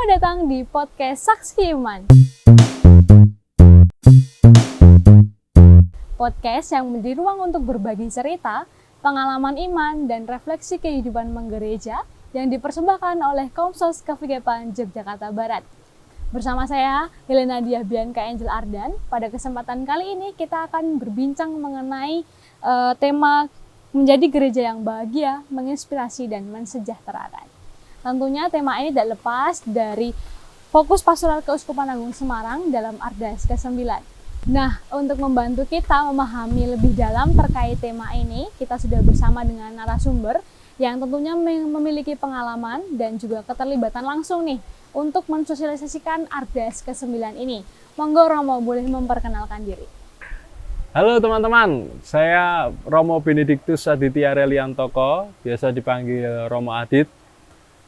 Selamat datang di podcast Saksi Iman. Podcast yang menjadi ruang untuk berbagi cerita, pengalaman iman, dan refleksi kehidupan menggereja yang dipersembahkan oleh Komsos KVKPAN Yogyakarta Barat. Bersama saya, Helena Diah Bianca Angel Ardan. Pada kesempatan kali ini kita akan berbincang mengenai tema menjadi gereja yang bahagia, menginspirasi, dan mensejahterakan. Tentunya tema ini tidak lepas dari fokus pastoral Keuskupan Agung Semarang dalam Ardas ke-9. Nah, untuk membantu kita memahami lebih dalam terkait tema ini, kita sudah bersama dengan narasumber yang tentunya memiliki pengalaman dan juga keterlibatan langsung nih untuk mensosialisasikan Ardas ke-9 ini. Monggo Romo boleh memperkenalkan diri. Halo teman-teman, saya Romo Benediktus Aditya Reliantoko, biasa dipanggil Romo Adit,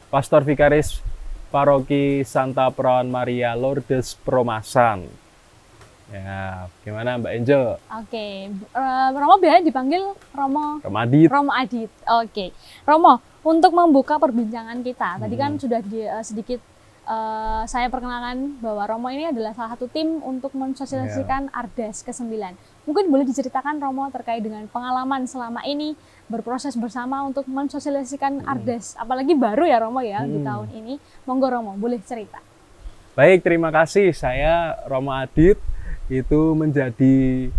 Pastor Vikaris Paroki Santa Perawan Maria Lourdes Peromasan. Ya, gimana Mbak Angel? Oke, Romo biasa dipanggil Romo Adit. Romo Adit. Oke, Romo, untuk membuka perbincangan kita, tadi kan sudah sedikit saya perkenalkan bahwa Romo ini adalah salah satu tim untuk mensosialisasikan Ardas ke-9. Mungkin boleh diceritakan Romo terkait dengan pengalaman selama ini berproses bersama untuk mensosialisasikan Ardas, apalagi baru ya Romo ya di tahun ini. Monggo Romo, boleh cerita. Baik, terima kasih. Saya Romo Adit, itu menjadi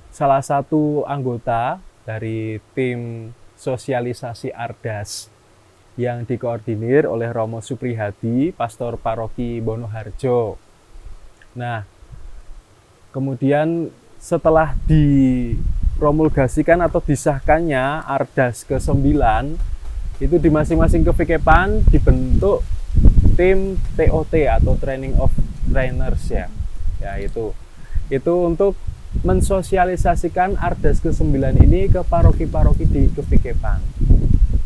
salah satu anggota dari tim sosialisasi Ardas yang dikoordinir oleh Romo Suprihadi, Pastor Paroki Bonoharjo. Nah, kemudian setelah dipromulgasikan atau disahkannya Ardas ke-9, itu di masing-masing KVKPAN dibentuk tim TOT atau Training of Trainers ya. Ya itu untuk mensosialisasikan Ardas ke-9 ini ke paroki-paroki di KVKPAN.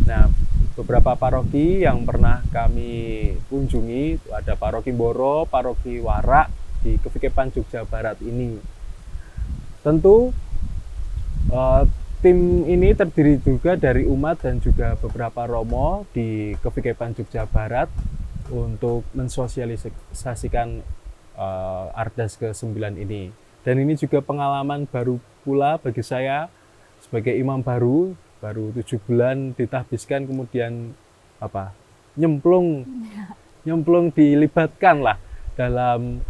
Nah, beberapa paroki yang pernah kami kunjungi itu ada Paroki Boro, Paroki Warak di KVKPAN Jogja Barat ini. Tentu tim ini terdiri juga dari umat dan juga beberapa romo di KVKPAN Jogja Barat untuk mensosialisasikan Ardas ke-9 ini. Dan ini juga pengalaman baru pula bagi saya sebagai imam baru 7 bulan ditahbiskan, kemudian nyemplung dilibatkan lah dalam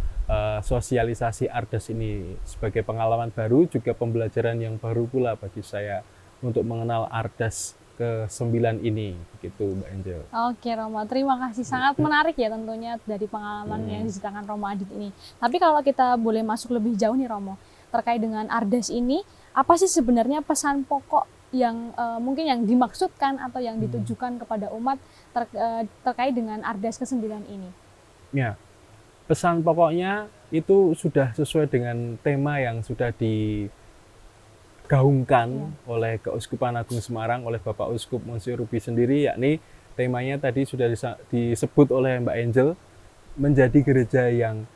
sosialisasi Ardas ini. Sebagai pengalaman baru, juga pembelajaran yang baru pula bagi saya untuk mengenal Ardas ke-9 ini, begitu Mbak Angel. Oke Romo, terima kasih. Sangat menarik ya tentunya dari pengalaman yang diceritakan Romo Adit ini. Tapi kalau kita boleh masuk lebih jauh nih Romo, terkait dengan Ardas ini, apa sih sebenarnya pesan pokok yang mungkin yang dimaksudkan atau yang ditujukan kepada umat terkait dengan Ardas ke-9 ini? Ya, pesan pokoknya itu sudah sesuai dengan tema yang sudah digaungkan oleh Keuskupan Agung Semarang, oleh Bapak Uskup Monsinyur Ruby sendiri, yakni temanya tadi sudah disebut oleh Mbak Angel, menjadi gereja yang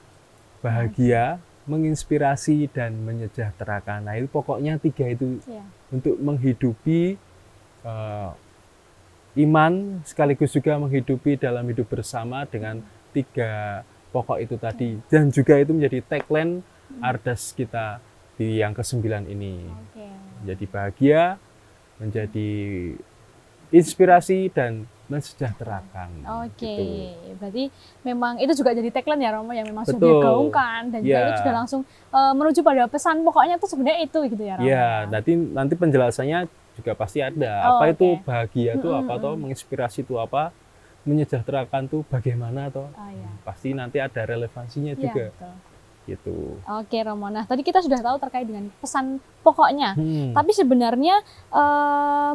bahagia, menginspirasi, dan menyejahterakan. Nah, itu pokoknya 3 itu untuk menghidupi iman, sekaligus juga menghidupi dalam hidup bersama dengan 3 pokok itu tadi. Dan juga itu menjadi tagline Ardas kita di yang ke-9 ini. Menjadi bahagia, menjadi inspirasi, dan mensejahterakan. Gitu. Berarti memang itu juga jadi tagline ya Romo yang memang sudah Betul. digaungkan, dan juga itu juga langsung menuju pada pesan pokoknya itu sebenarnya itu gitu ya Romo. Iya, nanti penjelasannya juga pasti ada. Apa itu bahagia itu apa toh, menginspirasi itu apa, menyejahterakan itu bagaimana toh. Pasti nanti ada relevansinya juga. Betul. Gitu. Oke Romo, nah tadi kita sudah tahu terkait dengan pesan pokoknya, tapi sebenarnya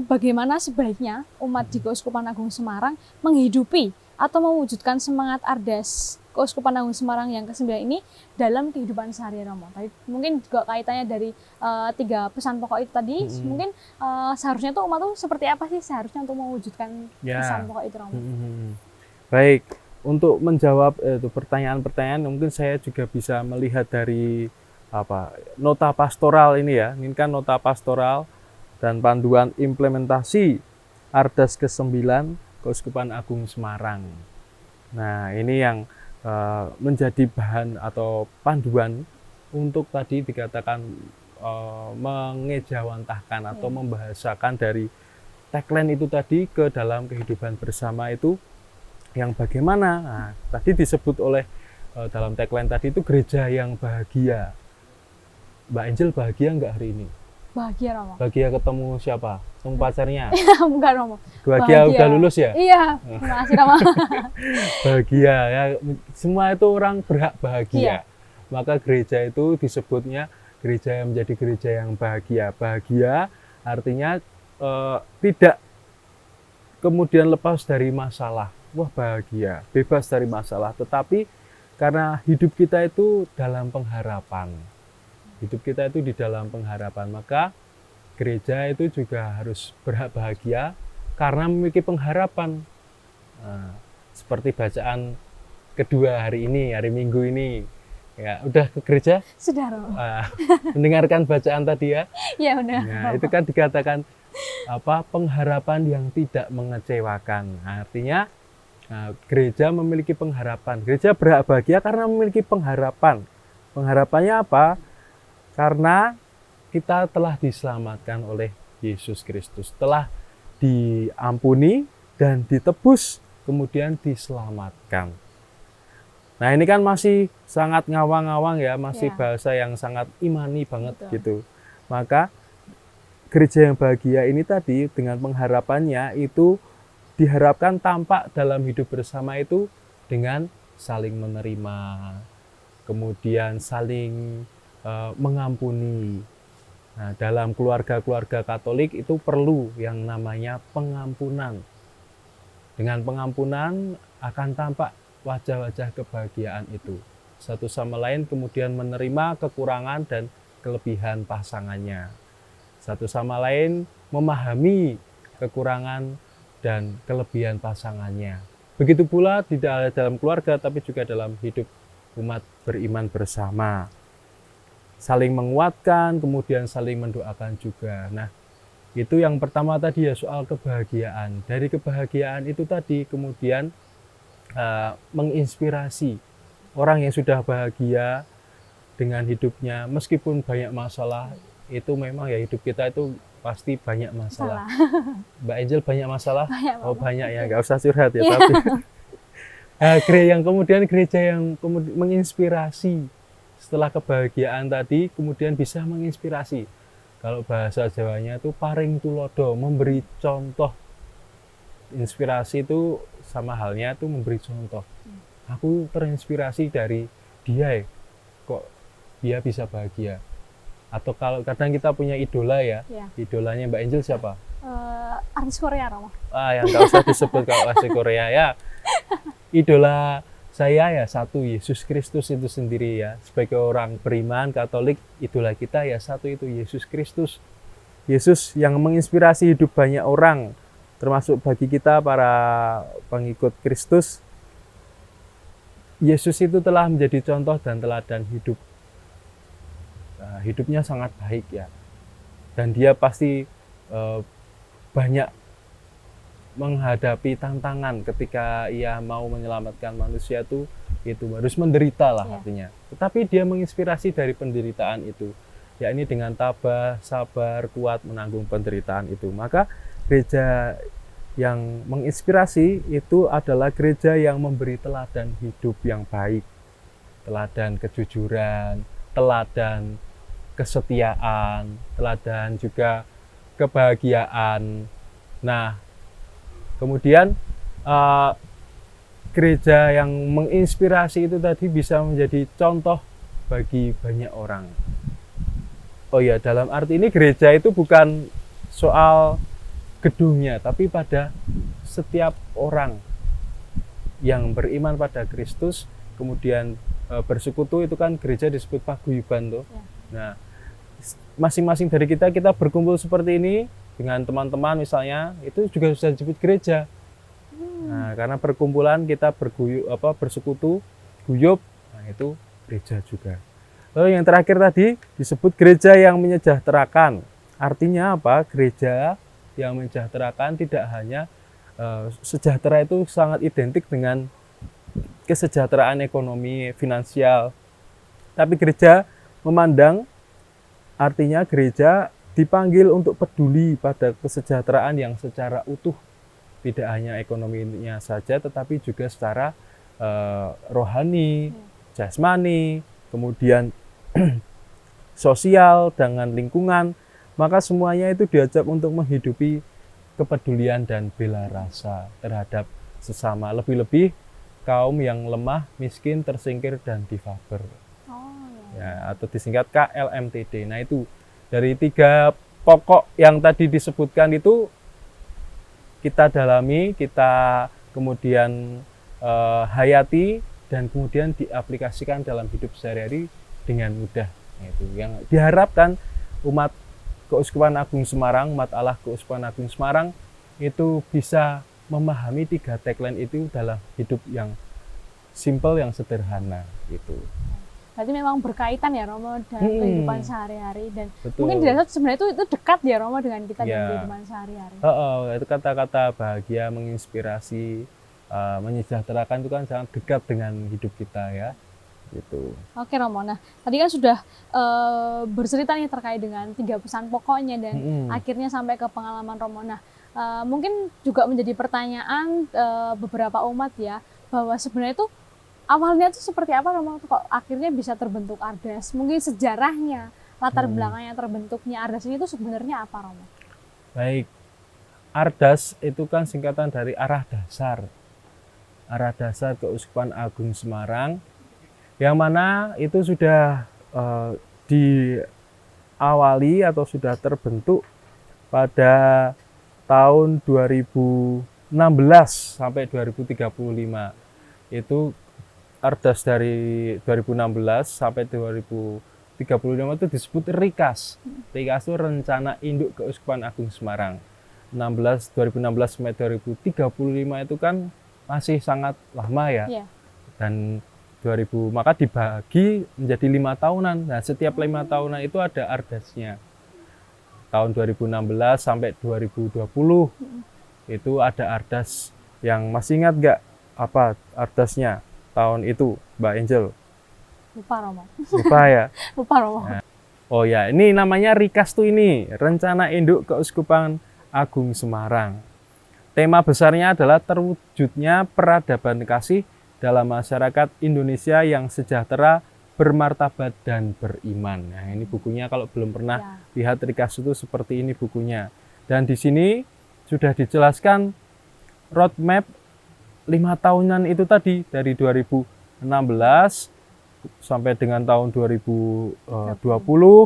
bagaimana sebaiknya umat di Keuskupan Agung Semarang menghidupi atau mewujudkan semangat Ardas Keuskupan Agung Semarang yang ke-9 ini dalam kehidupan sehari-hari Romo? Tadi mungkin juga kaitannya dari 3 pesan pokok itu tadi, mungkin seharusnya tuh umat tuh seperti apa sih seharusnya untuk mewujudkan pesan pokok itu Romo? Baik. Untuk menjawab pertanyaan-pertanyaan, mungkin saya juga bisa melihat dari nota pastoral ini ya. Ini kan nota pastoral dan panduan implementasi Ardas ke-9 Keuskupan Agung Semarang. Nah, ini yang menjadi bahan atau panduan untuk tadi dikatakan mengejawantahkan atau Iya. membahasakan dari tagline itu tadi ke dalam kehidupan bersama itu yang bagaimana. Nah, tadi disebut oleh dalam tagline tadi itu gereja yang bahagia. Mbak Angel bahagia nggak hari ini? Bahagia Romo. Bahagia ketemu siapa? Ketemu pacarnya? Bukan Romo. Bahagia udah lulus ya? Iya, terima kasih Romo. Bahagia ya, semua itu orang berhak bahagia. Iya. Maka gereja itu disebutnya gereja yang menjadi gereja yang bahagia. Bahagia artinya tidak kemudian lepas dari masalah. Wah, bahagia, bebas dari masalah. Tetapi karena hidup kita itu dalam pengharapan. Hidup kita itu di dalam pengharapan, maka gereja itu juga harus berhak bahagia karena memiliki pengharapan. Nah, seperti bacaan kedua hari ini, hari Minggu ini. Ya, udah ke gereja? Sudah Romo. Mendengarkan bacaan tadi ya. Iya benar. Nah, itu kan dikatakan pengharapan yang tidak mengecewakan. Nah, artinya gereja memiliki pengharapan. Gereja berhak bahagia karena memiliki pengharapan. Pengharapannya apa? Karena kita telah diselamatkan oleh Yesus Kristus, telah diampuni dan ditebus, kemudian diselamatkan. Nah, ini kan masih sangat ngawang-ngawang ya, masih Ya. bahasa yang sangat imani banget. Betul. Gitu. Maka gereja yang bahagia ini tadi dengan pengharapannya itu diharapkan tampak dalam hidup bersama itu dengan saling menerima, kemudian saling mengampuni. Nah, dalam keluarga-keluarga Katolik itu perlu yang namanya pengampunan. Dengan pengampunan akan tampak wajah-wajah kebahagiaan itu. Satu sama lain kemudian menerima kekurangan dan kelebihan pasangannya. Satu sama lain memahami kekurangan dan kelebihan pasangannya. Begitu pula tidak dalam keluarga tapi juga dalam hidup umat beriman bersama. Saling menguatkan, kemudian saling mendoakan juga. Nah, itu yang pertama tadi ya, soal kebahagiaan. Dari kebahagiaan itu tadi kemudian menginspirasi orang yang sudah bahagia dengan hidupnya, meskipun banyak masalah, itu memang ya hidup kita itu pasti banyak masalah. Mbak Angel banyak masalah? Banyak, Oh Mama. banyak ya, nggak usah curhat ya. Tapi gereja yang kemudian menginspirasi. Setelah kebahagiaan tadi kemudian bisa menginspirasi. Kalau bahasa Jawanya itu paring tulodo, memberi contoh. Inspirasi itu sama halnya itu memberi contoh. Aku terinspirasi dari dia, kok dia bisa bahagia. Atau kalau kadang kita punya idola ya, Ya. idolanya Mbak Angel siapa? Artis Korea Romo. Yang nggak usah disebut kalau asli Korea ya. Idola saya ya satu, Yesus Kristus itu sendiri ya. Sebagai orang beriman Katolik, idola kita ya satu itu, Yesus Kristus. Yesus yang menginspirasi hidup banyak orang, termasuk bagi kita para pengikut Kristus. Yesus itu telah menjadi contoh dan teladan hidup. Hidupnya sangat baik ya. Dan dia pasti banyak menghadapi tantangan ketika ia mau menyelamatkan manusia itu harus menderita lah artinya. Tetapi dia menginspirasi dari penderitaan itu, yakni dengan tabah, sabar, kuat menanggung penderitaan itu. Maka gereja yang menginspirasi itu adalah gereja yang memberi teladan hidup yang baik, teladan kejujuran, teladan kesetiaan, teladan juga kebahagiaan. Nah, kemudian gereja yang menginspirasi itu tadi bisa menjadi contoh bagi banyak orang. Oh ya, dalam arti ini gereja itu bukan soal gedungnya, tapi pada setiap orang yang beriman pada Kristus, kemudian bersekutu, itu kan gereja disebut paguyuban tuh. Ya. Nah, masing-masing dari kita berkumpul seperti ini dengan teman-teman misalnya, itu juga sudah disebut gereja. Nah, karena perkumpulan kita bersekutu, guyup, nah itu gereja juga. Lalu yang terakhir tadi disebut gereja yang menyejahterakan. Artinya apa? Gereja yang menyejahterakan tidak hanya sejahtera itu sangat identik dengan kesejahteraan ekonomi finansial. Tapi gereja memandang, artinya gereja dipanggil untuk peduli pada kesejahteraan yang secara utuh, tidak hanya ekonominya saja tetapi juga secara rohani, jasmani, kemudian sosial dengan lingkungan. Maka semuanya itu diajak untuk menghidupi kepedulian dan bela rasa terhadap sesama, lebih-lebih kaum yang lemah, miskin, tersingkir, dan difabel. Ya, atau disingkat KLMTD. Nah, itu dari 3 pokok yang tadi disebutkan itu kita dalami, kita kemudian hayati, dan kemudian diaplikasikan dalam hidup sehari-hari dengan mudah. Nah, itu yang diharapkan umat Keuskupan Agung Semarang, umat Allah Keuskupan Agung Semarang itu bisa memahami 3 tagline itu dalam hidup yang simple, yang sederhana gitu. Berarti memang berkaitan ya Romo dengan kehidupan sehari-hari, dan betul. Mungkin dirasa sebenarnya itu dekat ya Romo dengan kita dan kehidupan sehari-hari. Itu kata-kata bahagia, menginspirasi, menyejahterakan itu kan sangat dekat dengan hidup kita ya. Gitu. Oke Romo, nah tadi kan sudah bercerita nih terkait dengan 3 pesan pokoknya dan akhirnya sampai ke pengalaman Romo. Nah mungkin juga menjadi pertanyaan beberapa umat ya, bahwa sebenarnya itu awalnya itu seperti apa Romo kok akhirnya bisa terbentuk Ardas? Mungkin sejarahnya, latar belakangnya terbentuknya Ardas ini itu sebenarnya apa Romo? Baik, Ardas itu kan singkatan dari arah dasar. Arah dasar Keuskupan Agung Semarang, yang mana itu sudah diawali atau sudah terbentuk pada tahun 2016 sampai 2035. Itu Ardas dari 2016 sampai 2035 itu disebut RIKAS. RIKAS itu Rencana Induk Keuskupan Agung Semarang. 2016 sampai 2035 itu kan masih sangat lama ya. Yeah. Dan 2000 maka dibagi menjadi 5 tahunan. Nah, setiap 5 tahunan itu ada Ardasnya. Tahun 2016 sampai 2020 itu ada Ardas. Yang masih ingat nggak apa Ardasnya tahun itu, Mbak Angel? Lupa Romo. Lupa ya? Lupa Romo. Nah, oh ya, ini namanya RIKAS tuh ini, Rencana Induk Keuskupan Agung Semarang. Tema besarnya adalah terwujudnya peradaban kasih dalam masyarakat Indonesia yang sejahtera, bermartabat, dan beriman. Nah, ini bukunya kalau belum pernah lihat RIKAS itu seperti ini bukunya. Dan di sini sudah dijelaskan roadmap 5 tahunan itu tadi, dari 2016 sampai dengan tahun 2020,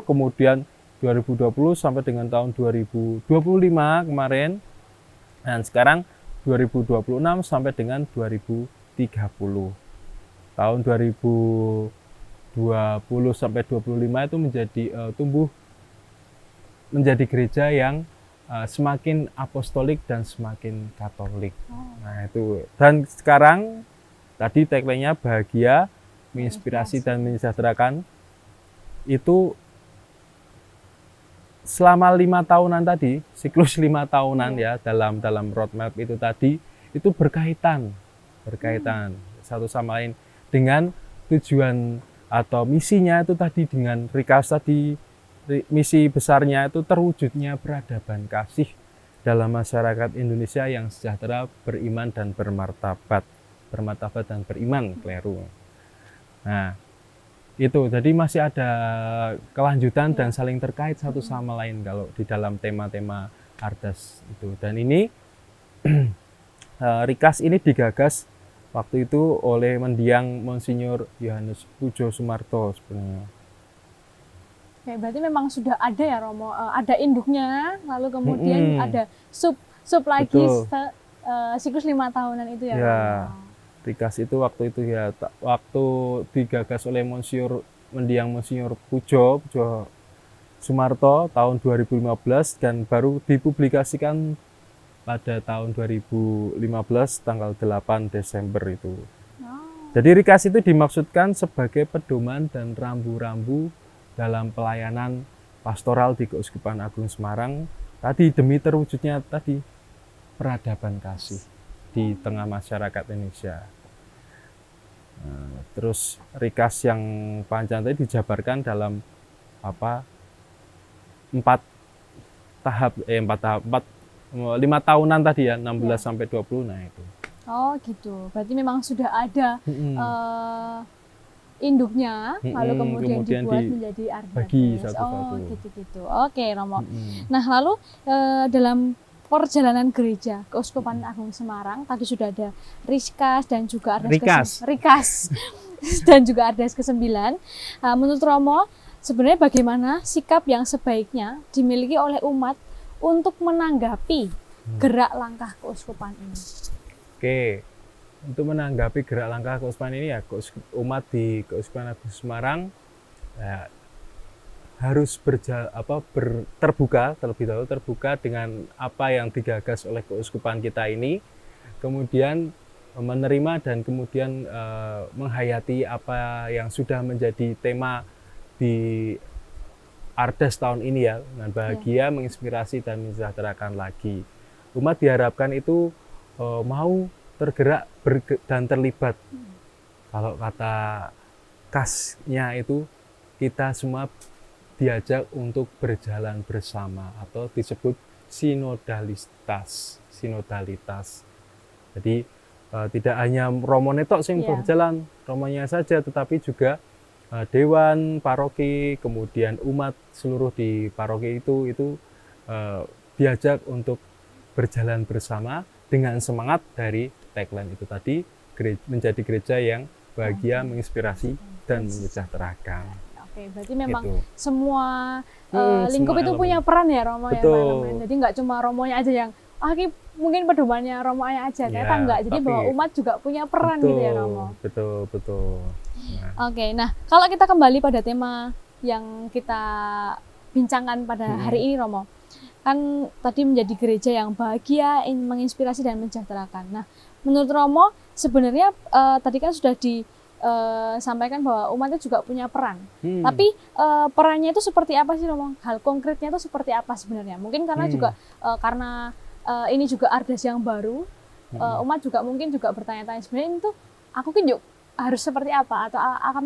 kemudian 2020 sampai dengan tahun 2025 kemarin, dan sekarang 2026 sampai dengan 2030. Tahun 2020 sampai 25 itu menjadi tumbuh menjadi gereja yang semakin apostolik dan semakin katolik. Nah, itu. Dan sekarang tadi tagline-nya bahagia, menginspirasi dan menyejahterakan. Itu selama 5 tahunan tadi, siklus 5 tahunan ya dalam roadmap itu tadi, itu berkaitan satu sama lain dengan tujuan atau misinya itu tadi, dengan RIKAS tadi. Misi besarnya itu terwujudnya peradaban kasih dalam masyarakat Indonesia yang sejahtera, beriman, dan bermartabat dan beriman, keliru. Nah, itu jadi masih ada kelanjutan dan saling terkait satu sama lain kalau di dalam tema-tema Ardas itu. Dan ini RIKAS ini digagas waktu itu oleh mendiang Monsinyur Yohanes Pujo Sumarto sebenarnya. Oke, berarti memang sudah ada ya Romo, ada induknya, lalu kemudian ada sub lagi siklus 5 tahunan itu ya. Ya, RIKAS itu waktu itu ya, waktu digagas oleh mendiang Monsinyur Pujo Sumarto tahun 2015 dan baru dipublikasikan pada tahun 2015 tanggal 8 Desember itu. Jadi RIKAS itu dimaksudkan sebagai pedoman dan rambu-rambu dalam pelayanan pastoral di Keuskupan Agung Semarang tadi, demi terwujudnya tadi peradaban kasih di tengah masyarakat Indonesia. Terus rikas yang panjang tadi dijabarkan dalam apa 5 tahunan tadi ya, 16 sampai 20. Nah itu. Oh gitu, berarti memang sudah ada induknya, lalu kemudian dibuat menjadi bagi Ardates. satu-satu. Oh gitu-gitu. Oke Romo. Nah lalu dalam perjalanan gereja Keuskupan Agung Semarang tadi sudah ada Rikas dan juga Ardates Rikas dan juga Ardates ke-9. Menurut Romo, sebenarnya bagaimana sikap yang sebaiknya dimiliki oleh umat untuk menanggapi gerak langkah keuskupan ini? Oke, untuk menanggapi gerak langkah keuskupan ini ya, umat di Keuskupan Agung Semarang ya, harus terbuka terlebih dahulu, terbuka dengan apa yang digagas oleh keuskupan kita ini, kemudian menerima dan kemudian menghayati apa yang sudah menjadi tema di Ardas tahun ini ya, dengan bahagia, menginspirasi dan mensejahterakan lagi. Umat diharapkan itu mau tergerak dan terlibat. Kalau kata kasnya itu, kita semua diajak untuk berjalan bersama atau disebut sinodalitas. Jadi tidak hanya Romo netok sing berjalan, Romonya saja, tetapi juga dewan paroki, kemudian umat seluruh di paroki itu diajak untuk berjalan bersama dengan semangat dari tagline itu tadi, menjadi gereja yang bahagia, menginspirasi dan mensejahterakan. Oke, berarti memang gitu. Semua lingkup semua itu punya peran ya Romo. Betul. Ya. Jadi nggak cuma Romonya aja yang mungkin pedomannya Romonya aja, ternyata enggak. Jadi bahwa umat juga punya peran gitu ya Romo. Betul. Nah. Oke, nah kalau kita kembali pada tema yang kita bincangkan pada hari ini Romo, kan tadi menjadi gereja yang bahagia, menginspirasi dan mensejahterakan. Nah, menurut Romo sebenarnya tadi kan sudah disampaikan bahwa umat itu juga punya peran. Tapi perannya itu seperti apa sih Romo? Hal konkretnya itu seperti apa sebenarnya? Mungkin karena juga karena ini juga Ardas yang baru, umat juga mungkin juga bertanya-tanya sebenarnya itu aku kan harus seperti apa, atau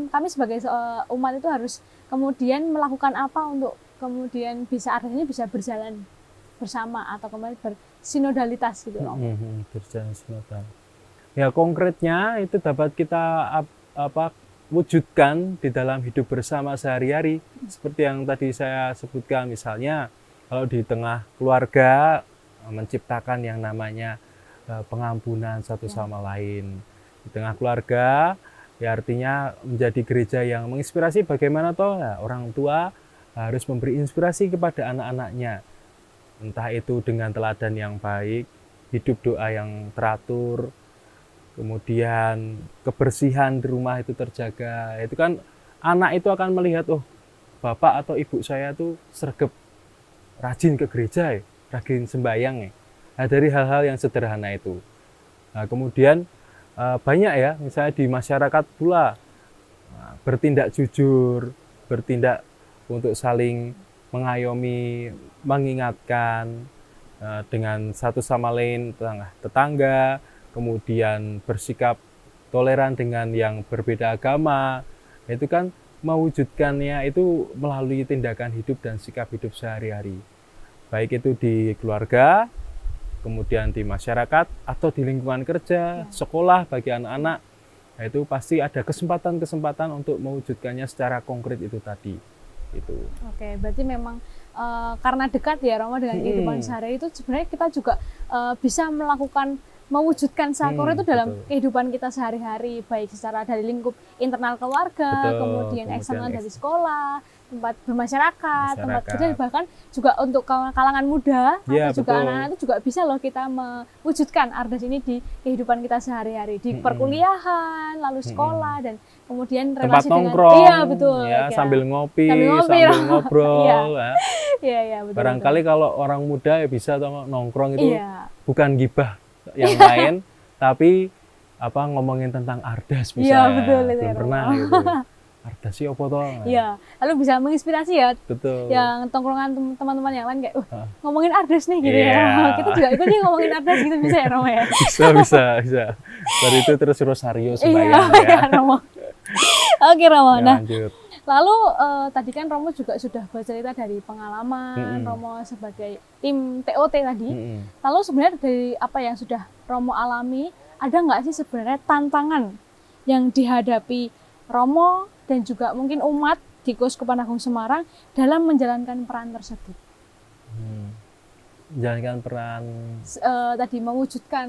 kami sebagai umat itu harus kemudian melakukan apa untuk kemudian bisa Ardas ini bisa berjalan bersama atau kemudian bersinodalitas gitu loh. Berjalan sinodal. Ya konkretnya itu dapat kita wujudkan di dalam hidup bersama sehari-hari, seperti yang tadi saya sebutkan. Misalnya kalau di tengah keluarga menciptakan yang namanya pengampunan satu sama lain. Di tengah keluarga ya artinya menjadi gereja yang menginspirasi. Bagaimana toh ya, orang tua harus memberi inspirasi kepada anak-anaknya, entah itu dengan teladan yang baik, hidup doa yang teratur, kemudian kebersihan di rumah itu terjaga. Itu kan anak itu akan melihat, oh bapak atau ibu saya tuh sregep, rajin ke gereja ya, rajin sembahyang ya. Nah, dari hal-hal yang sederhana itu. Nah, kemudian banyak ya, misalnya di masyarakat pula bertindak jujur, bertindak untuk saling mengayomi, mengingatkan dengan satu sama lain, tetangga, kemudian bersikap toleran dengan yang berbeda agama. Itu kan mewujudkannya itu melalui tindakan hidup dan sikap hidup sehari-hari. Baik itu di keluarga, kemudian di masyarakat, atau di lingkungan kerja, sekolah bagi anak-anak. Nah, itu pasti ada kesempatan-kesempatan untuk mewujudkannya secara konkret itu tadi. Itu. Oke, berarti memang karena dekat ya Romo dengan kehidupan sehari itu sebenarnya kita juga bisa mewujudkan sakor itu dalam kehidupan kita sehari-hari, baik secara dari lingkup internal keluarga, kemudian eksternal dari sekolah, tempat bermasyarakat, tempat kerja, bahkan juga untuk kalangan muda atau juga anak-anak itu juga bisa loh kita mewujudkan Ardas ini di kehidupan kita sehari-hari, di perkuliahan, lalu sekolah, dan kemudian relasi tempat nongkrong, iya betul ya, sambil ngopi, sambil ngobrol. Iya, betul. Barangkali kalau orang muda ya bisa nongkrong itu bukan gibah yang lain, tapi ngomongin tentang Ardas misalnya. Betul, belum pernah gitu. Ardas sih apa toh? Iya, lalu bisa menginspirasi ya. Betul. Yang tongkrongan teman-teman yang lain kayak, ngomongin Ardas nih gitu ya. Kita juga ikut nih ngomongin Ardas gitu, bisa ya Romo ya? Bisa. Dari itu terus rosario sembahyang ya. Romo. Oke Romo. Ya, Nah, lanjut. lalu tadi kan Romo juga sudah bercerita dari pengalaman Romo sebagai tim TOT tadi. Lalu sebenarnya dari apa yang sudah Romo alami, ada nggak sih sebenarnya tantangan yang dihadapi Romo dan juga mungkin umat di Keuskupan Agung Semarang dalam menjalankan peran tersebut? Menjalankan peran Tadi mewujudkan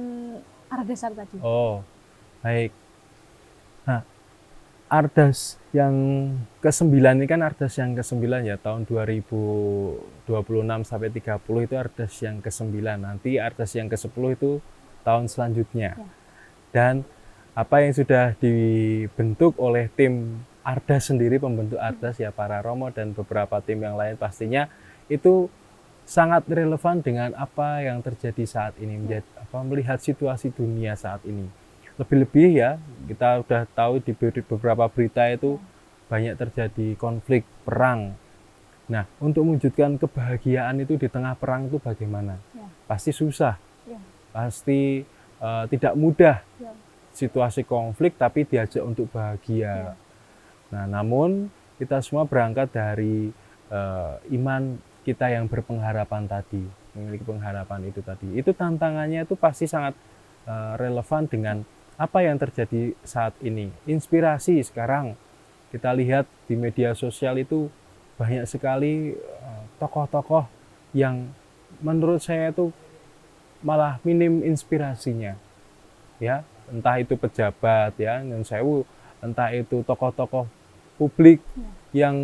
arah dasar tadi. Oh, baik. Nah, Ardas yang ke-9 ini kan Ardas yang ke-9 ya, tahun 2026 sampai 30 itu Ardas yang ke-9. Nanti Ardas yang ke-10 itu tahun selanjutnya. Ya. Dan apa yang sudah dibentuk oleh tim Ardas sendiri, pembentuk Ardas ya, para Romo dan beberapa tim yang lain, pastinya itu sangat relevan dengan apa yang terjadi saat ini, melihat situasi dunia saat ini. Lebih-lebih ya, kita udah tahu di beberapa berita itu banyak terjadi konflik, perang. Nah, untuk mewujudkan kebahagiaan itu di tengah perang itu bagaimana? Ya. Pasti susah, Ya. pasti tidak mudah. Ya. Situasi konflik tapi diajak untuk bahagia. Ya. Nah, namun kita semua berangkat dari iman kita yang berpengharapan tadi, memiliki pengharapan itu tadi. Itu tantangannya itu pasti sangat relevan dengan apa yang terjadi saat ini. Inspirasi sekarang kita lihat di media sosial itu banyak sekali tokoh-tokoh yang menurut saya itu malah minim inspirasinya, ya, entah itu pejabat ya, entah itu tokoh-tokoh publik yang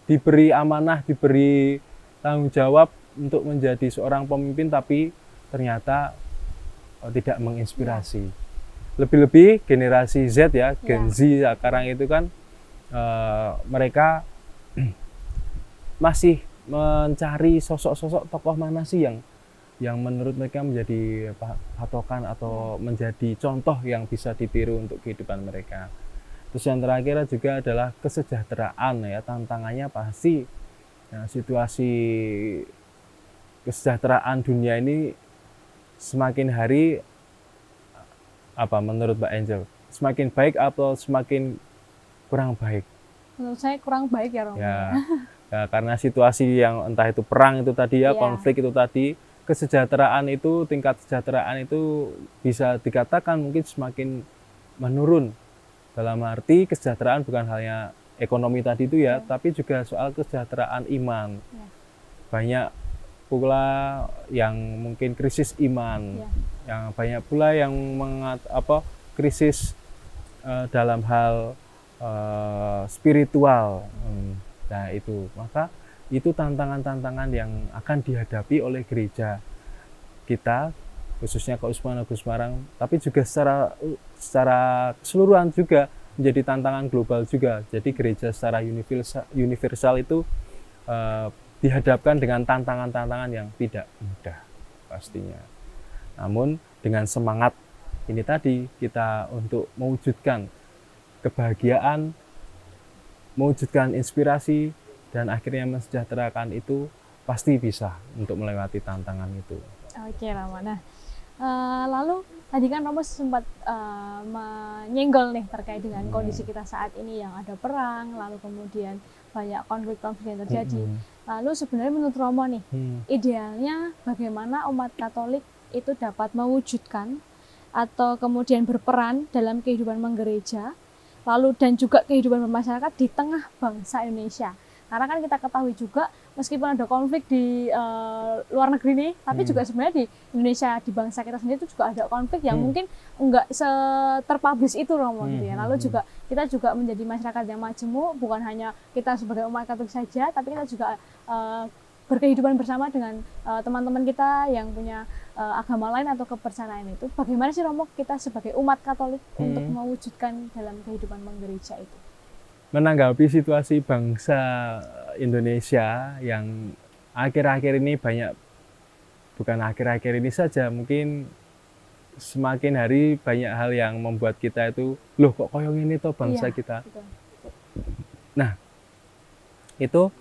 diberi amanah, diberi tanggung jawab untuk menjadi seorang pemimpin tapi ternyata tidak menginspirasi. Lebih-lebih generasi Z ya, Gen Z sekarang itu kan mereka masih mencari sosok-sosok tokoh mana sih yang menurut mereka menjadi patokan atau menjadi contoh yang bisa ditiru untuk kehidupan mereka. Terus yang terakhir juga adalah kesejahteraan ya, tantangannya pasti situasi kesejahteraan dunia ini semakin hari menurut Mbak Angel, semakin baik atau semakin kurang baik? Menurut saya kurang baik ya Romo. Ya, karena situasi yang entah itu perang itu tadi ya, konflik itu tadi, kesejahteraan itu, tingkat kesejahteraan itu bisa dikatakan mungkin semakin menurun. Dalam arti kesejahteraan bukan hanya ekonomi tadi itu ya, tapi juga soal kesejahteraan iman. Banyak pula yang mungkin krisis iman, yang banyak pula yang krisis dalam hal spiritual. Nah itu, maka itu tantangan-tantangan yang akan dihadapi oleh gereja kita, khususnya Keuskupan Agung Semarang, tapi juga secara keseluruhan juga menjadi tantangan global juga. Jadi gereja secara universal itu dihadapkan dengan tantangan-tantangan yang tidak mudah pastinya. Namun dengan semangat ini tadi kita untuk mewujudkan kebahagiaan, mewujudkan inspirasi, dan akhirnya mensejahterakan itu pasti bisa untuk melewati tantangan itu. Oke Romo. Nah, lalu tadi kan Romo sempat menyenggol nih terkait dengan kondisi kita saat ini yang ada perang, lalu kemudian banyak konflik-konflik yang terjadi. Lalu sebenarnya menurut Romo nih, idealnya bagaimana umat Katolik itu dapat mewujudkan atau kemudian berperan dalam kehidupan menggereja, lalu dan juga kehidupan bermasyarakat di tengah bangsa Indonesia. Karena kan kita ketahui juga meskipun ada konflik di luar negeri nih, tapi juga sebenarnya di Indonesia, di bangsa kita sendiri itu juga ada konflik yang mungkin enggak terpublish itu Romo gitu ya. Lalu juga kita juga menjadi masyarakat yang majemuk, bukan hanya kita sebagai umat Katolik saja, tapi kita juga berkehidupan bersama dengan teman-teman kita yang punya agama lain atau kepercayaan itu. Bagaimana sih Romo kita sebagai umat Katolik untuk mewujudkan dalam kehidupan menggereja itu? Menanggapi situasi bangsa Indonesia yang akhir-akhir ini bukan akhir-akhir ini saja, mungkin semakin hari banyak hal yang membuat kita itu, loh kok koyong ini toh bangsa kita. Betul. Nah, itu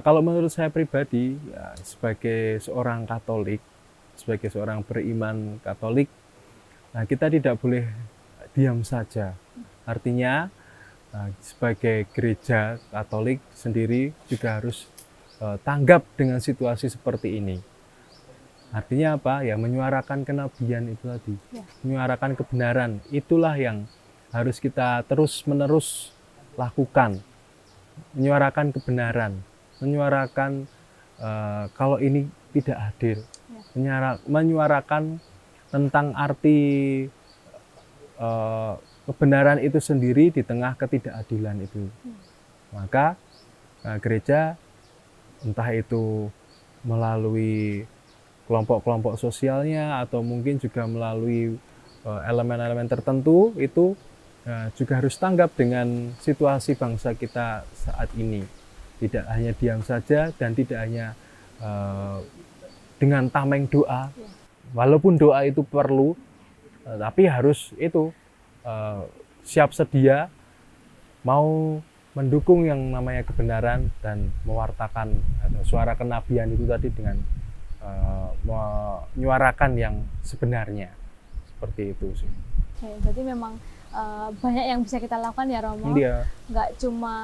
kalau menurut saya pribadi, ya, sebagai seorang Katolik, sebagai seorang beriman Katolik, nah kita tidak boleh diam saja Artinya sebagai gereja Katolik sendiri juga harus tanggap dengan situasi seperti ini. Artinya apa? Ya menyuarakan kenabian itu tadi, menyuarakan kebenaran. Itulah yang harus kita terus-menerus lakukan. Menyuarakan kebenaran, menyuarakan kalau ini tidak adil, menyuarakan tentang arti kebenaran itu sendiri di tengah ketidakadilan itu. Maka gereja entah itu melalui kelompok-kelompok sosialnya atau mungkin juga melalui elemen-elemen tertentu itu juga harus tanggap dengan situasi bangsa kita saat ini. Tidak hanya diam saja dan tidak hanya dengan tameng doa. Walaupun doa itu perlu, tapi harus itu siap sedia mau mendukung yang namanya kebenaran dan mewartakan suara kenabian itu tadi dengan menyuarakan yang sebenarnya, seperti itu sih. Oke, berarti memang banyak yang bisa kita lakukan ya Romo. Iya. Nggak cuma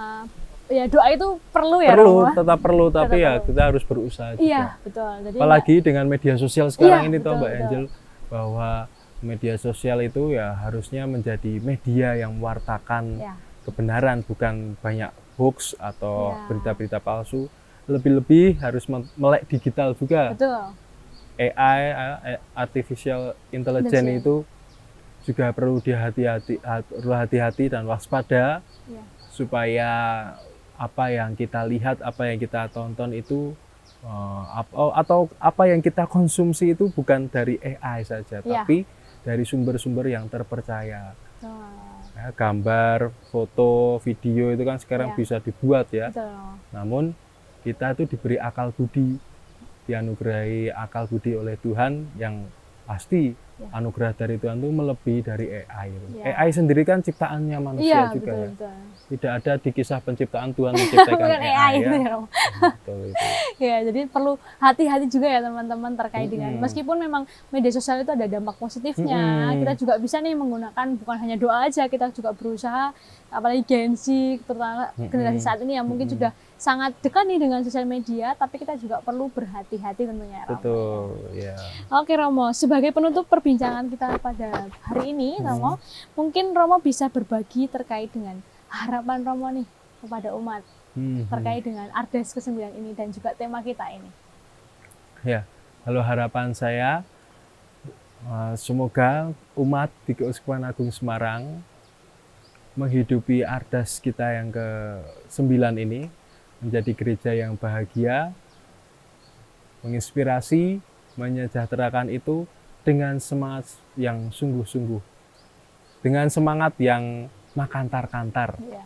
ya doa itu perlu ya Perlu, Romo. tetap perlu, tapi Tetap ya perlu. kita harus berusaha juga. Iya betul. Jadi Apalagi dengan media sosial sekarang Iya, ini toh betul, Mbak betul. Angel, bahwa media sosial itu ya harusnya menjadi media yang mewartakan ya, kebenaran, bukan banyak hoax atau Iya. berita-berita palsu. Lebih-lebih harus melek digital juga. betul. AI, artificial intelligence Intelligence. itu juga perlu hati-hati dan waspada Ya. supaya apa yang kita lihat, apa yang kita tonton itu atau apa yang kita konsumsi itu bukan dari AI saja, Ya. tapi dari sumber-sumber yang terpercaya. Betul. Ya, gambar, foto, video itu kan sekarang Ya. bisa dibuat ya. Betul. Namun kita itu diberi akal budi, dianugerahi akal budi oleh Tuhan yang pasti Ya. anugerah dari Tuhan itu melebihi dari AI. Ya. AI sendiri kan ciptaannya manusia Iya juga betul ya. betul. Tidak ada di kisah penciptaan Tuhan menciptakan Bukan AI, AI ya. ya Romo. Betul itu. Ya, jadi perlu hati-hati juga ya teman-teman terkait dengan Mm-mm. meskipun memang media sosial itu ada dampak positifnya, Mm-mm. kita juga bisa nih menggunakan bukan hanya doa aja, kita juga berusaha apalagi Gen Z terutama generasi saat ini yang mungkin sudah sangat dekat nih dengan sosial media, tapi kita juga perlu berhati-hati tentunya Romo. Betul, ya. Oke Romo, sebagai penutup perbincangan kita pada hari ini Romo, mungkin Romo bisa berbagi terkait dengan harapan Romo nih kepada umat terkait dengan Ardes ke-9 ini dan juga tema kita ini. Ya, kalau harapan saya semoga umat di Keuskupan Agung Semarang menghidupi Ardas kita yang ke-9 ini menjadi gereja yang bahagia, menginspirasi, menyejahterakan itu dengan semangat yang sungguh-sungguh, dengan semangat yang makantar-kantar, Ya.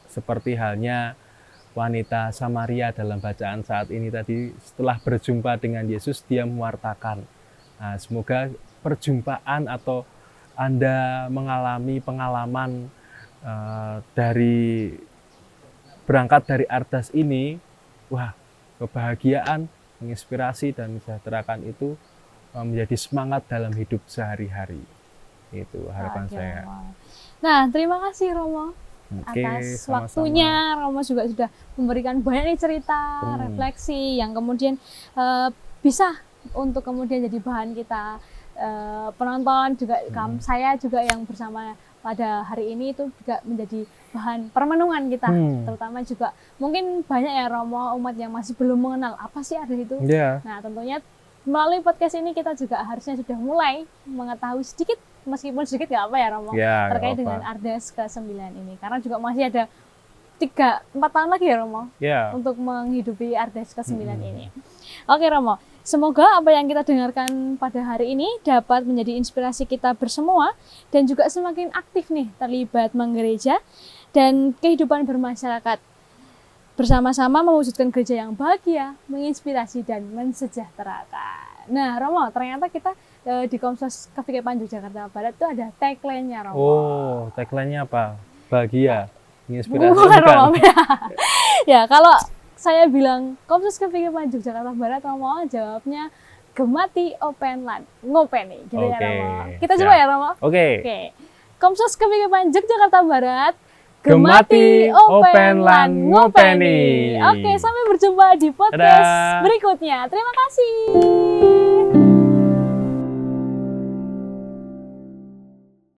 seperti halnya wanita Samaria dalam bacaan saat ini tadi, setelah berjumpa dengan Yesus dia mewartakan. Nah, semoga perjumpaan atau Anda mengalami pengalaman dari berangkat dari Ardas ini, wah, kebahagiaan, menginspirasi dan mensejahterakan itu menjadi semangat dalam hidup sehari-hari. Itu harapan Oke, saya. Romo. Nah, terima kasih Romo Oke, atas sama-sama. waktunya. Romo juga sudah memberikan banyak nih cerita, refleksi yang kemudian bisa untuk kemudian jadi bahan kita penonton juga saya juga yang bersama pada hari ini itu juga menjadi bahan permenungan kita, terutama juga mungkin banyak ya Romo umat yang masih belum mengenal apa sih Ardes itu. Yeah. Nah, tentunya melalui podcast ini kita juga harusnya sudah mulai mengetahui sedikit, meskipun sedikit nggak apa ya Romo, Ya, terkait nggak dengan apa. Ardes ke-9 ini. Karena juga masih ada 3-4 tahun lagi ya Romo Ya. untuk menghidupi Ardes ke-9 ini. Oke Romo, semoga apa yang kita dengarkan pada hari ini dapat menjadi inspirasi kita bersemua dan juga semakin aktif nih terlibat menggereja dan kehidupan bermasyarakat. Bersama-sama mewujudkan gereja yang bahagia, menginspirasi dan mensejahterakan. Nah Romo, ternyata kita di Komsos KVKPAN Yogyakarta Barat itu ada tagline-nya Romo. Oh, tagline-nya apa? Bahagia, menginspirasi. Bukan Romo. Ya, kalau saya bilang Komsos KVKPAN Yogyakarta Barat, Romo jawabnya Gemati Open Land, ngopeni gitu ya Oke, Romo. Kita coba siap. ya Romo. Oke. Oke. Komsos KPKPAN Yogyakarta Barat. Gemati, open lan ngopeni. Oke, sampai berjumpa di podcast Dadah. berikutnya. Terima kasih.